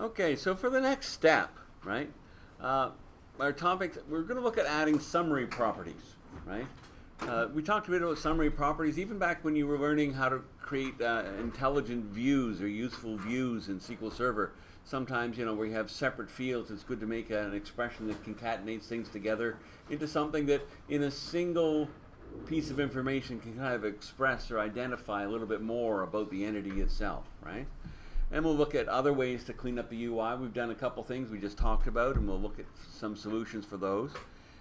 Okay, so for the next step, right, our topic, we're going to look at adding summary properties, right? We talked a bit about summary properties even back when you were learning how to create intelligent views or useful views in SQL Server. Sometimes, you know, where you have separate fields, it's good to make an expression that concatenates things together into something that in a single piece of information can kind of express or identify a little bit more about the entity itself, right? And we'll look at other ways to clean up the UI. We've done a couple things we just talked about, and we'll look at some solutions for those.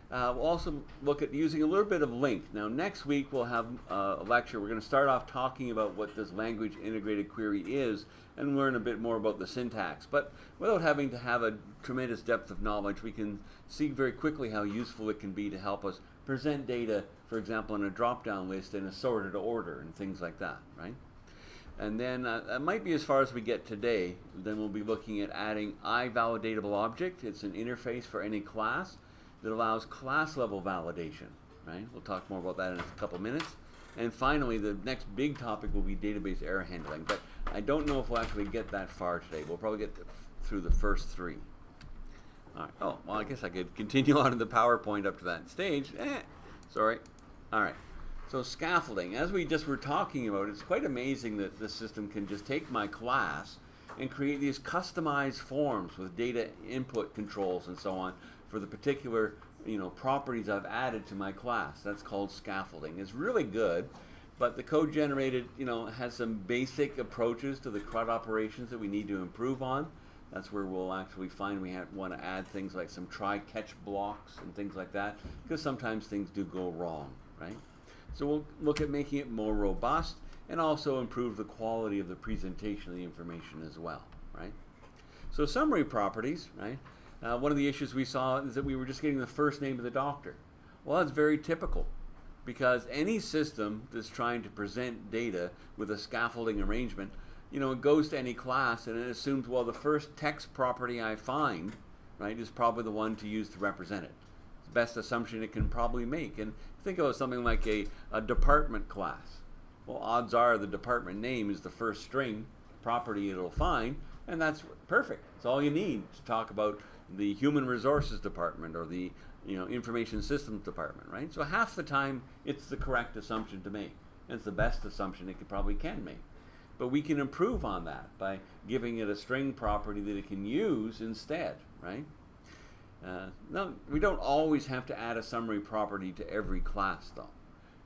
We'll also look at using a little bit of LINQ. Now, next week we'll have a lecture. We're going to start off talking about what this language integrated query is and learn a bit more about the syntax. But without having to have a tremendous depth of knowledge, we can see very quickly how useful it can be to help us present data, for example, in a drop-down list in a sorted order and things like that, right? And then that might be as far as we get today. Then we'll be looking at adding iValidatable object. It's an interface for any class that allows class level validation, right? We'll talk more about that in a couple minutes. And finally, the next big topic will be database error handling. But I don't know if we'll actually get that far today. We'll probably get through the first three. All right. Oh, well, I guess I could continue on in the PowerPoint up to that stage. Sorry. All right. So scaffolding, as we just were talking about, it's quite amazing that the system can just take my class and create these customized forms with data input controls and so on for the particular, you know, properties I've added to my class. That's called scaffolding. It's really good, but the code generated, you know, has some basic approaches to the CRUD operations that we need to improve on. That's where we'll actually find we want to add things like some try-catch blocks and things like that, because sometimes things do go wrong, right? So we'll look at making it more robust and also improve the quality of the presentation of the information as well, right? So summary properties, right? One of the issues we saw is that we were just getting the first name of the doctor. Well, that's very typical because any system that's trying to present data with a scaffolding arrangement, you know, it goes to any class and it assumes, well, the first text property I find, right, is probably the one to use to represent it. It's the best assumption it can probably make. And think of something like a department class. Well, odds are the department name is the first string property it'll find, and that's perfect. It's all you need to talk about the human resources department or the, you know, information systems department, right? So half the time it's the correct assumption to make. And it's the best assumption it probably can make. But we can improve on that by giving it a string property that it can use instead, right? No, we don't always have to add a summary property to every class though,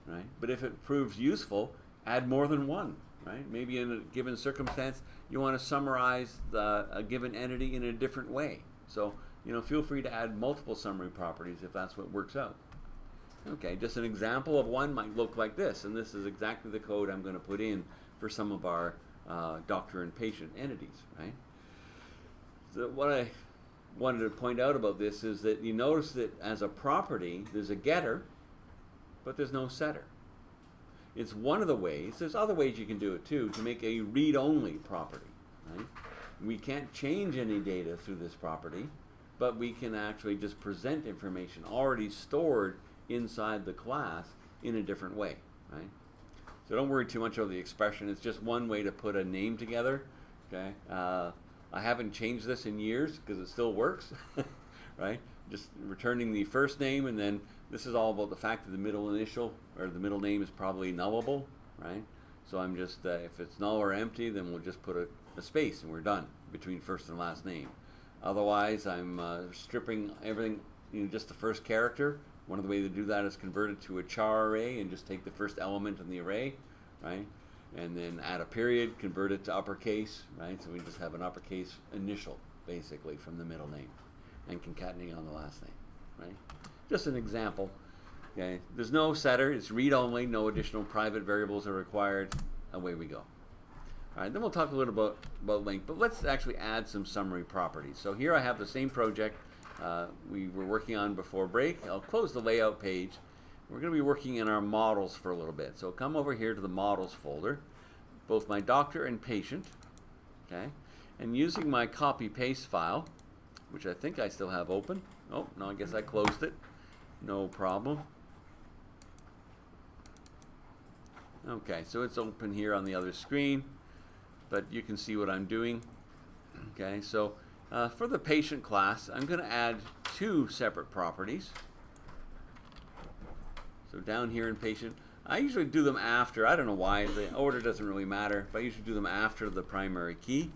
right? But if it proves useful, add more than one, right? Maybe in a given circumstance, you want to summarize a given entity in a different way. So, you know, feel free to add multiple summary properties if that's what works out. Okay, just an example of one might look like this, and this is exactly the code I'm going to put in for some of our doctor and patient entities, right? So what I wanted to point out about this is that you notice that as a property, there's a getter, but there's no setter. It's one of the ways, there's other ways you can do it too, to make a read-only property, right? We can't change any data through this property, but we can actually just present information already stored inside the class in a different way, right? So don't worry too much over the expression. It's just one way to put a name together, okay? I haven't changed this in years because it still works, right? Just returning the first name, and then this is all about the fact that the middle initial or the middle name is probably nullable, right? So I'm just, if it's null or empty, then we'll just put a space and we're done between first and last name. Otherwise, I'm stripping everything, you know, just the first character. One of the ways to do that is convert it to a char array and just take the first element in the array, right? And then add a period, convert it to uppercase, right? So we just have an uppercase initial, basically, from the middle name, and concatenating on the last name, right? Just an example, okay? There's no setter, it's read-only, no additional private variables are required, away we go. All right, then we'll talk a little about LINQ, but let's actually add some summary properties. So here I have the same project we were working on before break. I'll close the layout page. We're going to be working in our models for a little bit. So come over here to the models folder, both my doctor and patient, okay? And using my copy paste file, which I think I still have open. Oh, no, I guess I closed it. No problem. Okay, so it's open here on the other screen, but you can see what I'm doing. Okay, so for the patient class, I'm going to add two separate properties. So down here in patient, I usually do them after. I don't know why. The order doesn't really matter, but I usually do them after the primary key.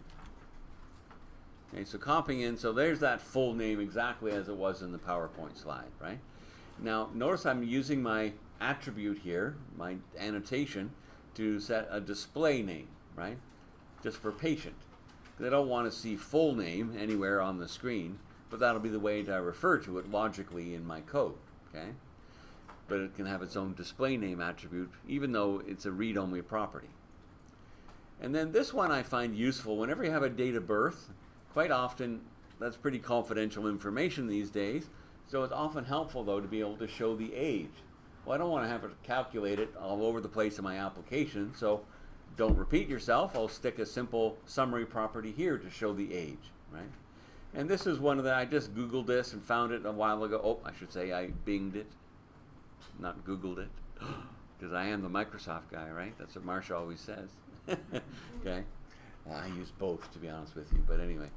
Okay, so copying in, so there's that full name exactly as it was in the PowerPoint slide, right? Now, notice I'm using my attribute here, my annotation, to set a display name, right? Just for patient. Because I don't want to see full name anywhere on the screen, but that'll be the way that I refer to it logically in my code, okay? But it can have its own display name attribute, even though it's a read-only property. And then this one I find useful whenever you have a date of birth. Quite often, that's pretty confidential information these days, so it's often helpful, though, to be able to show the age. Well, I don't want to have to calculate it all over the place in my application, so don't repeat yourself. I'll stick a simple summary property here to show the age, right? And this is one of the, I just Googled this and found it a while ago. Oh, I should say I Binged it, not Googled it, because I am the Microsoft guy, right? That's what Marsha always says. Okay, I use both, to be honest with you, but anyway.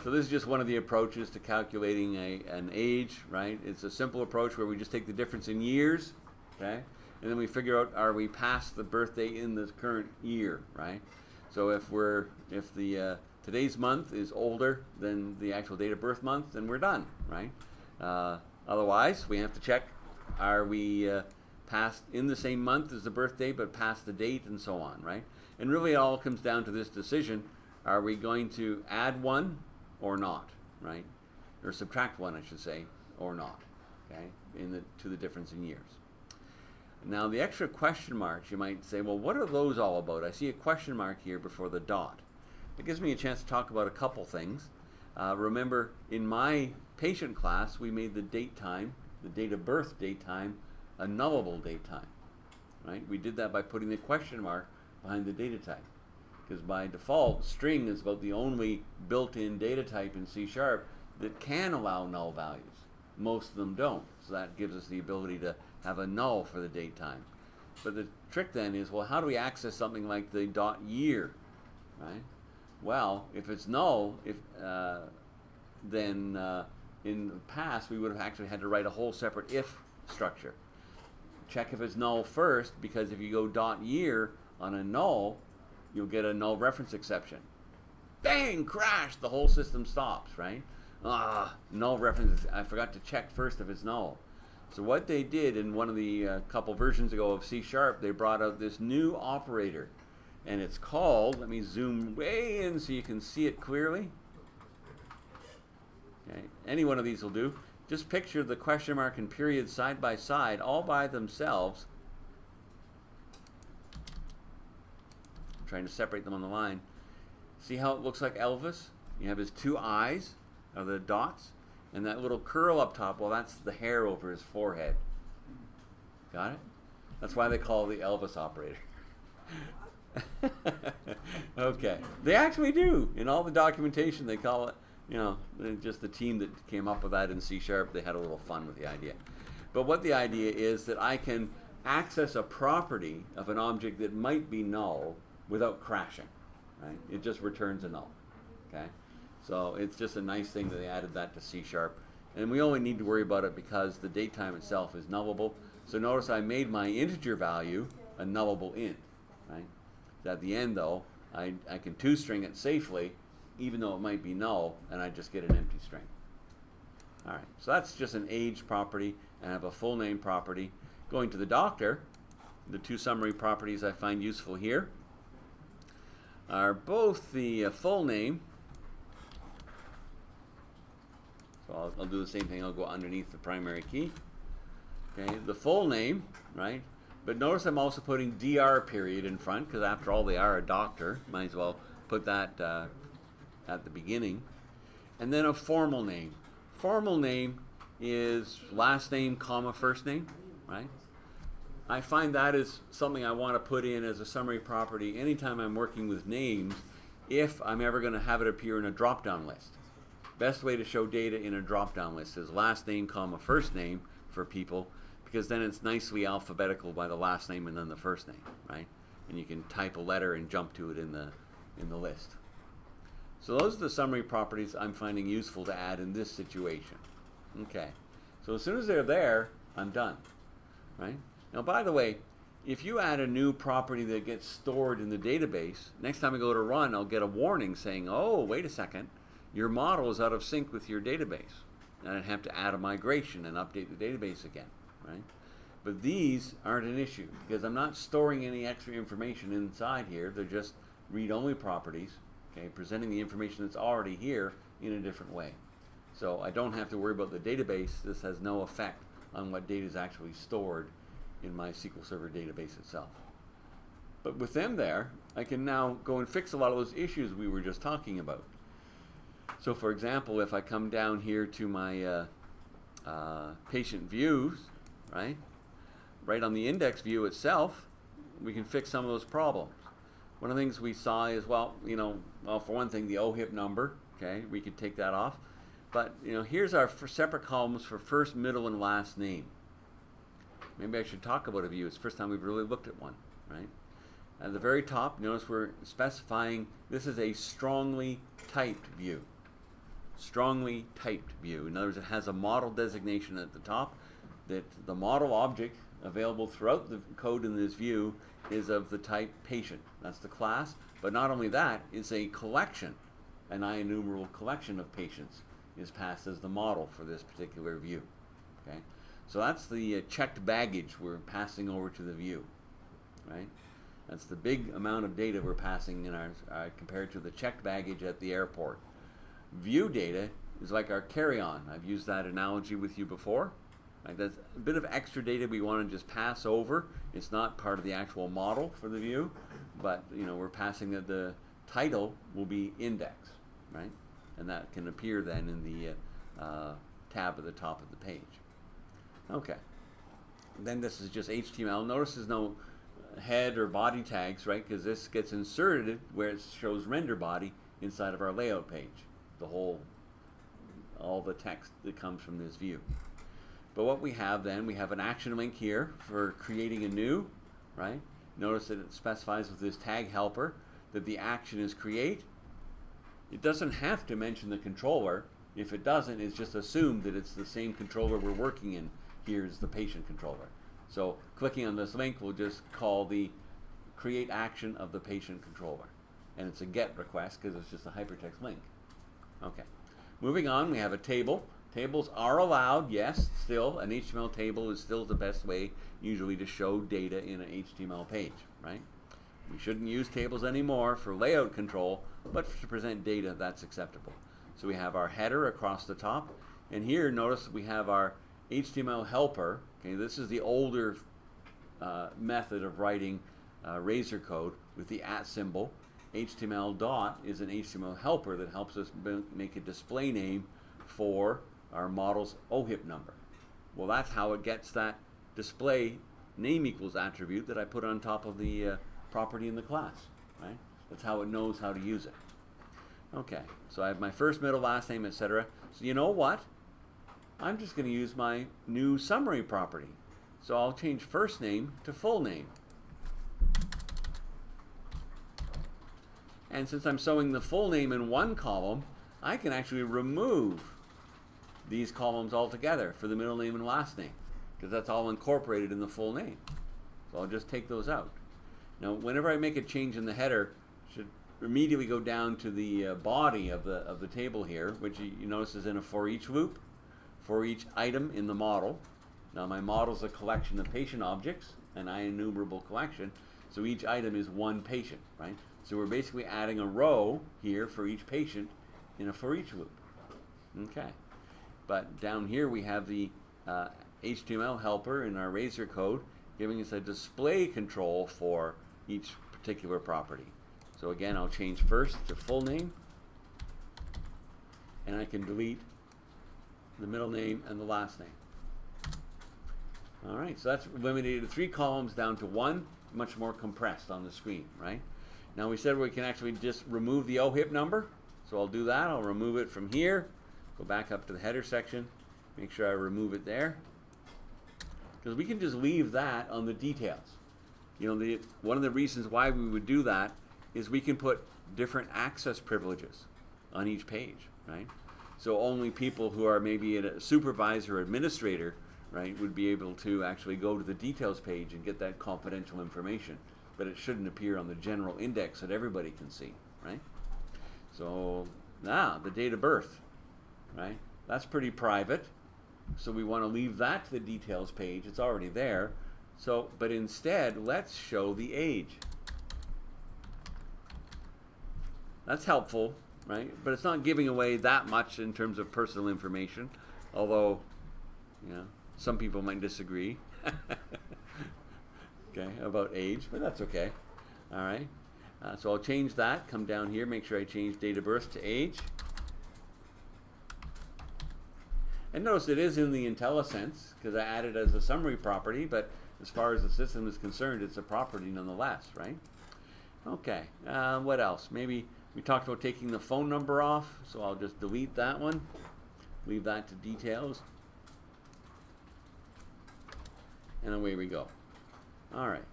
So this is just one of the approaches to calculating an age, right? It's a simple approach where we just take the difference in years, okay? And then we figure out, are we past the birthday in the current year, right? So if the today's month is older than the actual date of birth month, then we're done, right? Otherwise, we have to check, are we past in the same month as the birthday but past the date and so on, right? And really it all comes down to this decision. Are we going to add one or not, right? Or subtract one, I should say, or not, okay, to the difference in years. Now, the extra question marks, you might say, well, what are those all about? I see a question mark here before the dot. It gives me a chance to talk about a couple things. Remember, in my patient class, we made the date time, the date of birth date time, a nullable date time, right? We did that by putting the question mark behind the data type. Because by default, string is about the only built-in data type in C# that can allow null values. Most of them don't. So that gives us the ability to have a null for the date time. But the trick then is, well, how do we access something like the dot year, right? Well, if it's null, then in the past we would have actually had to write a whole separate if structure. Check if it's null first, because if you go dot year on a null, you'll get a null reference exception. Bang! Crash! The whole system stops, right? Null reference, I forgot to check first if it's null. So what they did in one of the couple versions ago of C#, they brought out this new operator. And it's called, let me zoom way in so you can see it clearly. Okay, any one of these will do. Just picture the question mark and period side by side, all by themselves. Trying to separate them on the line. See how it looks like Elvis? You have his two eyes, are the dots, and that little curl up top, well, that's the hair over his forehead. Got it? That's why they call it the Elvis operator. Okay. They actually do. In all the documentation, they call it, you know, just the team that came up with that in C#, they had a little fun with the idea. But what the idea is that I can access a property of an object that might be null without crashing, right? It just returns a null, okay? So it's just a nice thing that they added that to C#. And we only need to worry about it because the date time itself is nullable. So notice I made my integer value a nullable int, right? So at the end, though, I can toString it safely, even though it might be null, and I just get an empty string. All right, so that's just an age property, and I have a full name property. Going to the doctor, the two summary properties I find useful here are both the full name. So I'll do the same thing. I'll go underneath the primary key. Okay, the full name, right? But notice I'm also putting dr period in front, because after all, they are a doctor. Might as well put that at the beginning. And then a formal name. Formal name is last name, comma, first name, right? I find that is something I want to put in as a summary property anytime I'm working with names, if I'm ever going to have it appear in a drop-down list. Best way to show data in a drop-down list is last name, comma, first name for people, because then it's nicely alphabetical by the last name and then the first name, right? And you can type a letter and jump to it in the list. So those are the summary properties I'm finding useful to add in this situation. Okay. So as soon as they're there, I'm done. Right? Now, by the way, if you add a new property that gets stored in the database, next time I go to run, I'll get a warning saying, oh, wait a second, your model is out of sync with your database. And I'd have to add a migration and update the database again, right? But these aren't an issue because I'm not storing any extra information inside here. They're just read-only properties, okay, presenting the information that's already here in a different way. So I don't have to worry about the database. This has no effect on what data is actually stored in my SQL Server database itself. But with them there, I can now go and fix a lot of those issues we were just talking about. So for example, if I come down here to my patient views, right on the index view itself, we can fix some of those problems. One of the things we saw is, well, for one thing, the OHIP number, okay, we could take that off. But, here's our separate columns for first, middle, and last name. Maybe I should talk about a view. It's the first time we've really looked at one, right? At the very top, notice we're specifying this is a strongly typed view. Strongly typed view. In other words, it has a model designation at the top that the model object available throughout the code in this view is of the type patient. That's the class. But not only that, it's a collection, an IEnumerable collection of patients is passed as the model for this particular view. Okay, so that's the checked baggage we're passing over to the view, right? That's the big amount of data we're passing in our compared to the checked baggage at the airport. View data is like our carry-on. I've used that analogy with you before. Right? That's a bit of extra data we want to just pass over. It's not part of the actual model for the view, but we're passing that the title will be index, right? And that can appear then in the tab at the top of the page. Okay. Then this is just HTML. Notice there's no head or body tags, right? Because this gets inserted where it shows render body inside of our layout page. All the text that comes from this view. But what we have then, we have an action link here for creating a new, right? Notice that it specifies with this tag helper that the action is create. It doesn't have to mention the controller. If it doesn't, it's just assumed that it's the same controller we're working in. Here's the patient controller. So clicking on this link will just call the create action of the patient controller. And it's a GET request because it's just a hypertext link. Okay. Moving on, we have a table. Tables are allowed, yes, still. An HTML table is still the best way usually to show data in an HTML page, right? We shouldn't use tables anymore for layout control, but to present data, that's acceptable. So we have our header across the top, and here notice we have our HTML helper. Okay, this is the older method of writing Razor code with the @ symbol. HTML dot is an HTML helper that helps us make a display name for our model's OHIP number. Well, that's how it gets that display name equals attribute that I put on top of the property in the class, right? That's how it knows how to use it. Okay, so I have my first, middle, last name, etc. So you know what? I'm just going to use my new summary property. So I'll change first name to full name. And since I'm showing the full name in one column, I can actually remove these columns altogether for the middle name and last name, because that's all incorporated in the full name. So I'll just take those out. Now, whenever I make a change in the header, it should immediately go down to the body of the table here, which you notice is in a for each loop for each item in the model. Now, my model is a collection of patient objects, an IEnumerable collection, so each item is one patient, right? So we're basically adding a row here for each patient in a for each loop. Okay. But down here we have the HTML helper in our Razor code giving us a display control for each particular property. So again, I'll change first to full name, and I can delete the middle name and the last name. All right, so that's eliminated 3 columns down to 1, much more compressed on the screen, right? Now we said we can actually just remove the OHIP number, so I'll do that. I'll remove it from here, go back up to the header section, make sure I remove it there, because we can just leave that on the details. One of the reasons why we would do that is we can put different access privileges. on each page, right? So only people who are maybe a supervisor or administrator, right, would be able to actually go to the details page and get that confidential information. But it shouldn't appear on the general index that everybody can see, right? So now the date of birth, right? That's pretty private. So we want to leave that to the details page. It's already there. So, but instead, let's show the age. That's helpful, right? But it's not giving away that much in terms of personal information, although, you know, some people might disagree. Okay, about age, but that's okay. All right. So I'll change that. Come down here, make sure I change date of birth to age. And notice it is in the IntelliSense because I added it as a summary property, but as far as the system is concerned, it's a property nonetheless, right? Okay, what else? Maybe we talked about taking the phone number off, so I'll just delete that one, leave that to details, and away we go. All right,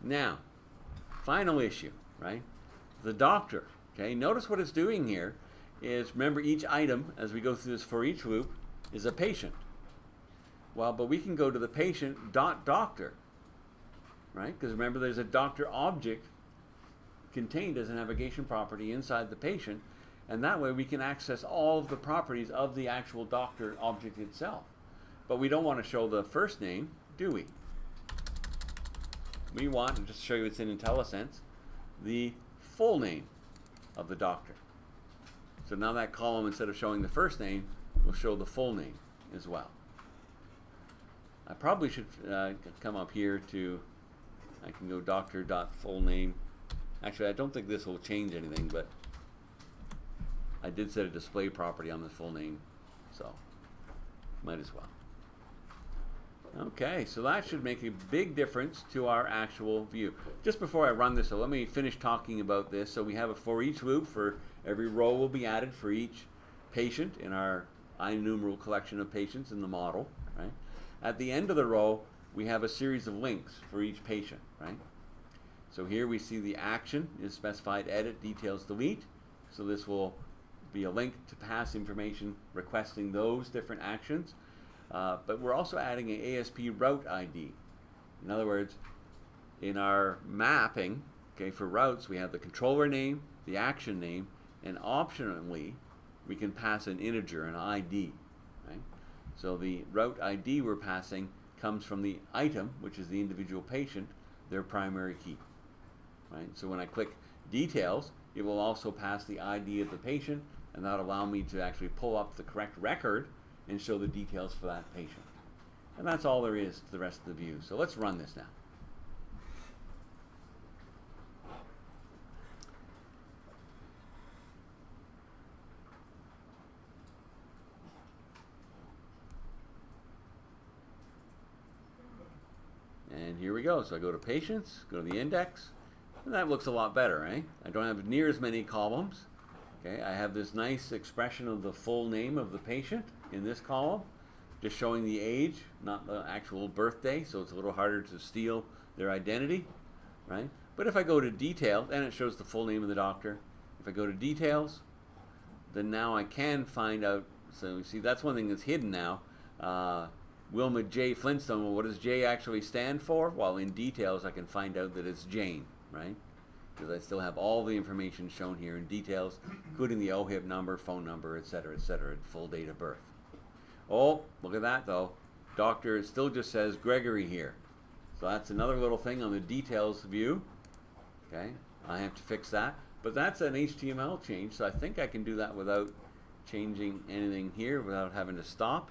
now, final issue, right? The doctor, okay? Notice what it's doing here is, remember each item, as we go through this for each loop, is a patient. Well, but we can go to the patient dot doctor, right? Because remember there's a doctor object contained as a navigation property inside the patient, and that way we can access all of the properties of the actual doctor object itself. But we don't want to show the first name, do we? We want, to just show you it's in IntelliSense, the full name of the doctor. So now that column, instead of showing the first name, will show the full name as well. I probably should come up here to, I can go doctor.fullname. Actually, I don't think this will change anything, but I did set a display property on the full name, so might as well. Okay, so that should make a big difference to our actual view. Just before I run this, so let me finish talking about this. So we have a for each loop, for every row will be added for each patient in our INumeral collection of patients in the model, right? At the end of the row, we have a series of links for each patient, right? So here we see the action is specified edit, details, delete. So this will be a link to pass information requesting those different actions. But we're also adding an ASP route ID. In other words, in our mapping, okay, for routes, we have the controller name, the action name, and optionally, we can pass an integer, an ID, right? So the route ID we're passing comes from the item, which is the individual patient, their primary key, right? So when I click details, it will also pass the ID of the patient, and that'll allow me to actually pull up the correct record and show the details for that patient. And that's all there is to the rest of the view. So let's run this now. And here we go. So I go to patients, go to the index, and that looks a lot better, eh? I don't have near as many columns. Okay, I have this nice expression of the full name of the patient in this column, just showing the age, not the actual birthday, so it's a little harder to steal their identity, right? But if I go to detail, then it shows the full name of the doctor. If I go to details, then now I can find out, so you see that's one thing that's hidden now. Wilma J. Flintstone, well, what does J actually stand for? Well, in details I can find out that it's Jane, right? Because I still have all the information shown here in details, including the OHIP number, phone number, etc., full date of birth. Oh, look at that though. Doctor, it still just says Gregory here. So that's another little thing on the details view. Okay, I have to fix that. But that's an HTML change, so I think I can do that without changing anything here, without having to stop.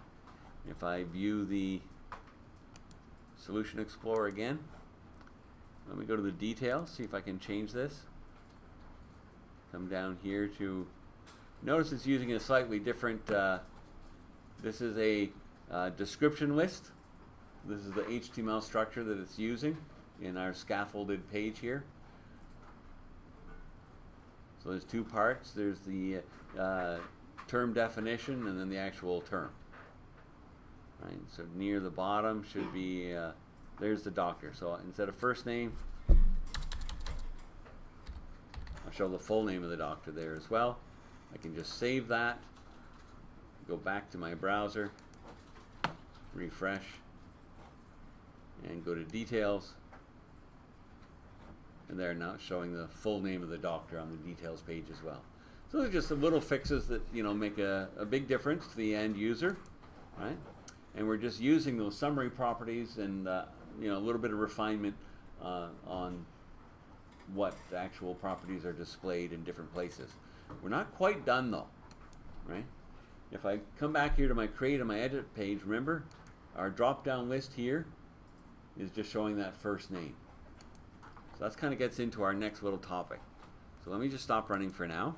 If I view the Solution Explorer again, let me go to the details, see if I can change this. Come down here to, notice it's using a slightly different, this is a description list. This is the HTML structure that it's using in our scaffolded page here. So there's two parts. There's the term definition and then the actual term. Right, so near the bottom should be, there's the doctor. So instead of first name, I'll show the full name of the doctor there as well. I can just save that, go back to my browser, refresh, and go to details. And they're now showing the full name of the doctor on the details page as well. So those are just some little fixes that, you know, make a big difference to the end user, right? And we're just using those summary properties and you know, a little bit of refinement on what actual properties are displayed in different places. We're not quite done though, right? If I come back here to my create and my edit page, remember our drop down list here is just showing that first name. So that kind of gets into our next little topic. So let me just stop running for now.